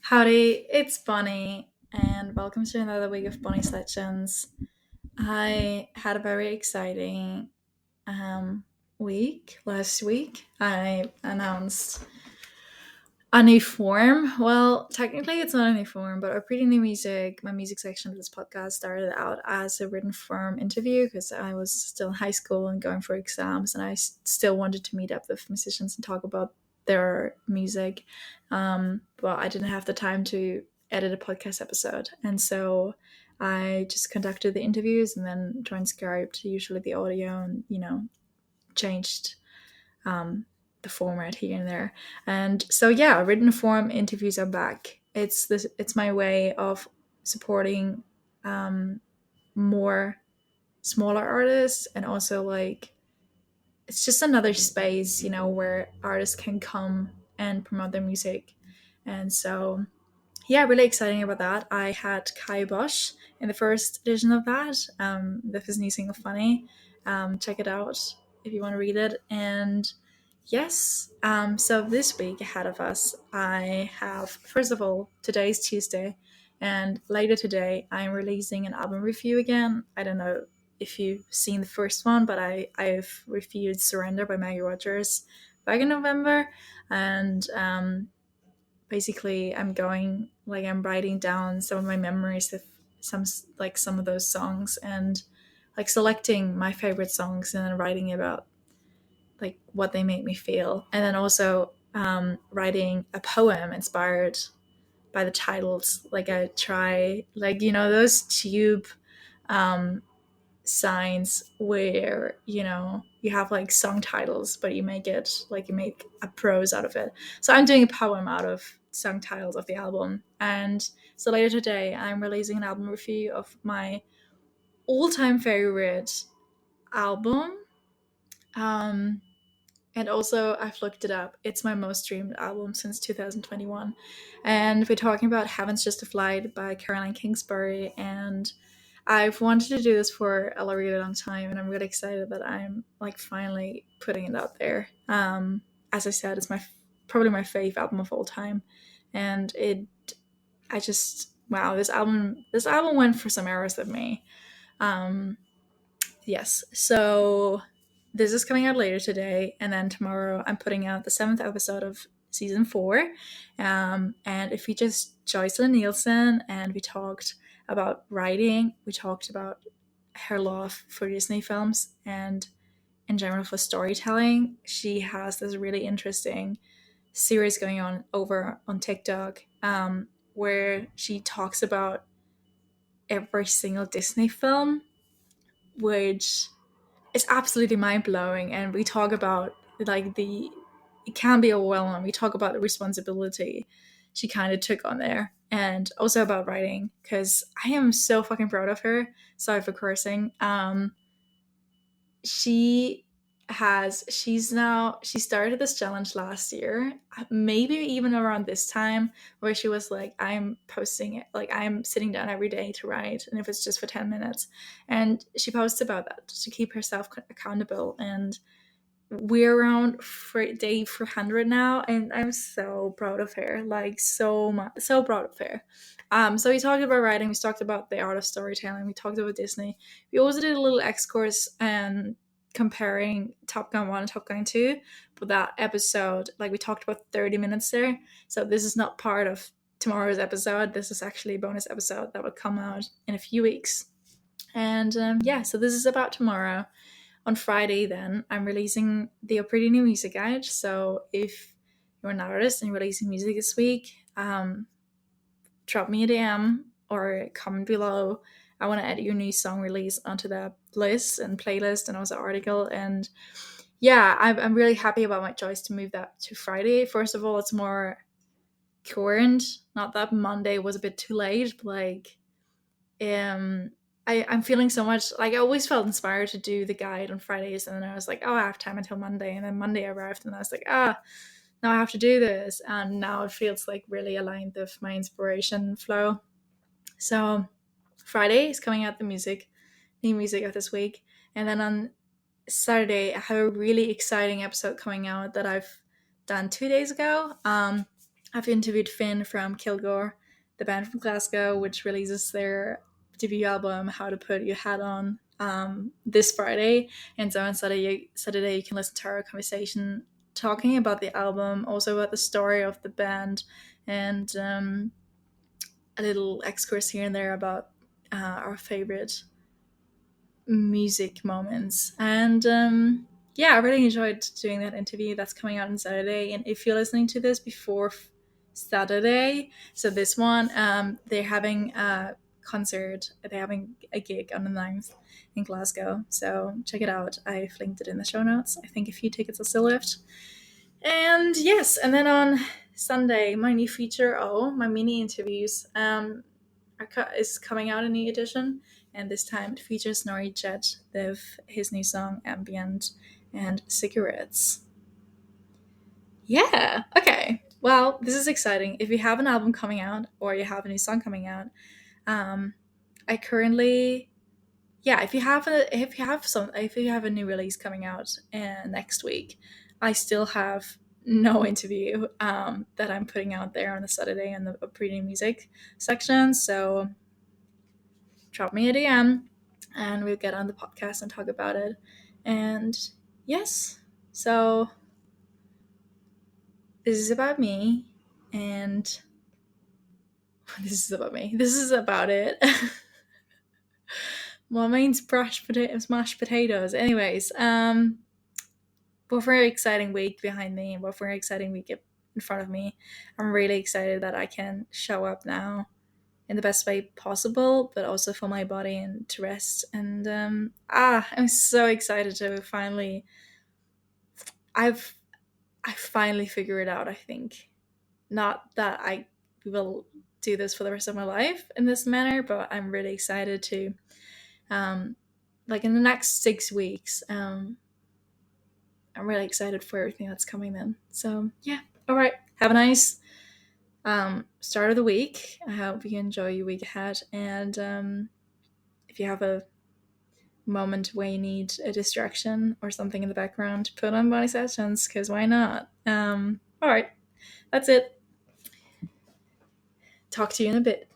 Howdy, it's Bonnie, and welcome to another week of Bonnie's Legends. I had a very exciting week last week. I announced a new form. Well, technically, it's not a new form, but a pretty new music. My music section of this podcast started out as a written form interview because I was still in high school and going for exams, and I still wanted to meet up with musicians and talk about their music. But I didn't have the time to edit a podcast episode, and so I just conducted the interviews and then transcribed usually the audio and changed um, the format here and there. And so yeah, written form interviews are back. It's my way of supporting um, more smaller artists, and also like it's just another space, where artists can come and promote their music. And so yeah, really exciting about that. I had Kai Bosch in the first edition of that, with his new single Funny. Check it out if you want to read it. And yes, so this week ahead of us, I have, first of all, today's Tuesday, and later today, I'm releasing an album review again. I don't know if you've seen the first one, but I've reviewed Surrender by Maggie Rogers back in November. And basically I'm writing down some of my memories of some of those songs, and like selecting my favorite songs and then writing about like what they make me feel, and then also writing a poem inspired by the titles. Like I try, like, those tube um signs where you have like song titles, but you make a prose out of it. So I'm doing a poem out of song titles of the album. And so later today I'm releasing an album review of my all-time favorite album. um and also, I've looked it up. It's my most streamed album since 2021. And we're talking about Heaven's Just a Flight by Caroline Kingsbury. And I've wanted to do this for a really long time. And I'm really excited that I'm like finally putting it out there. As I said, it's probably my fave album of all time. And I just, wow, this album went for some errors with me. Um, Yes. So this is coming out later today, and then tomorrow I'm putting out the seventh episode of season four. And it features Jocelyn Nielson, and we talked about writing. We talked about her love for Disney films and in general for storytelling. She has this really interesting series going on over on TikTok, where she talks about every single Disney film, which it's absolutely mind blowing. And we talk about like it can be overwhelming. We talk about the responsibility she kind of took on there, and also about writing, because I am so fucking proud of her. Sorry for cursing. She she started this challenge last year, maybe even around this time, where she was like, I'm posting it, like I'm sitting down every day to write, and if it's just for 10 minutes. And she posts about that to keep herself accountable. And we're around for day 400 now, and I'm so proud of her, like so much, so proud of her. So we talked about writing, we talked about the art of storytelling, we talked about Disney. We also did a little X course and comparing Top Gun 1 and Top Gun 2. But that episode, like, we talked about 30 minutes there. So this is not part of tomorrow's episode. This is actually a bonus episode that will come out in a few weeks. And yeah, so this is about tomorrow. On Friday, then, I'm releasing the Pretty New Music Guide. So if you're an artist and you're releasing music this week, drop me a DM or comment below. I want to add your new song release onto the list and playlist and also article. And yeah, I'm really happy about my choice to move that to Friday. First of all, it's more current. Not that Monday was a bit too late, but like, I'm feeling so much, like, I always felt inspired to do the guide on Fridays, and then I was like, oh, I have time until Monday, and then Monday arrived, and I was like, now I have to do this, and now it feels like really aligned with my inspiration flow. So Friday is coming out new music of this week, and then on Saturday I have a really exciting episode coming out that I've done 2 days ago. I've interviewed Finn from Kilgour, the band from Glasgow, which releases their debut album "How to Put Your Hat On" this Friday. And so on Saturday, you can listen to our conversation talking about the album, also about the story of the band, and a little excursus here and there about our favorite music moments. And yeah, I really enjoyed doing that interview. That's coming out on Saturday. And if you're listening to this before Saturday, so this one, they're having a concert. They're having a gig on the 9th in Glasgow. So check it out. I've linked it in the show notes. I think a few tickets are still left. And yes, and then on Sunday, my new feature, my mini interviews, is coming out, a new edition, and this time it features Nori Jet with his new song "Ambient" and "Cigarettes." Yeah, okay. Well, this is exciting. If you have an album coming out or you have a new song coming out, I currently, yeah, if you have a new release coming out next week, I still have no interview that I'm putting out there on the Saturday in the pre music section. So drop me a DM and we'll get on the podcast and talk about it. And yes, so this is about me, and this is about me. This is about it. Well, means mashed potatoes. Anyways, what a very exciting week behind me, and what a very exciting week in front of me. I'm really excited that I can show up now in the best way possible, but also for my body and to rest. And I'm so excited to finally. I finally figured it out. I think not that I will do this for the rest of my life in this manner, but I'm really excited to, like in the next 6 weeks. I'm really excited for everything that's coming then. So yeah, all right. Have a nice start of the week. I hope you enjoy your week ahead. And if you have a moment where you need a distraction or something in the background, put on Body Sessions, because why not? All right, that's it. Talk to you in a bit.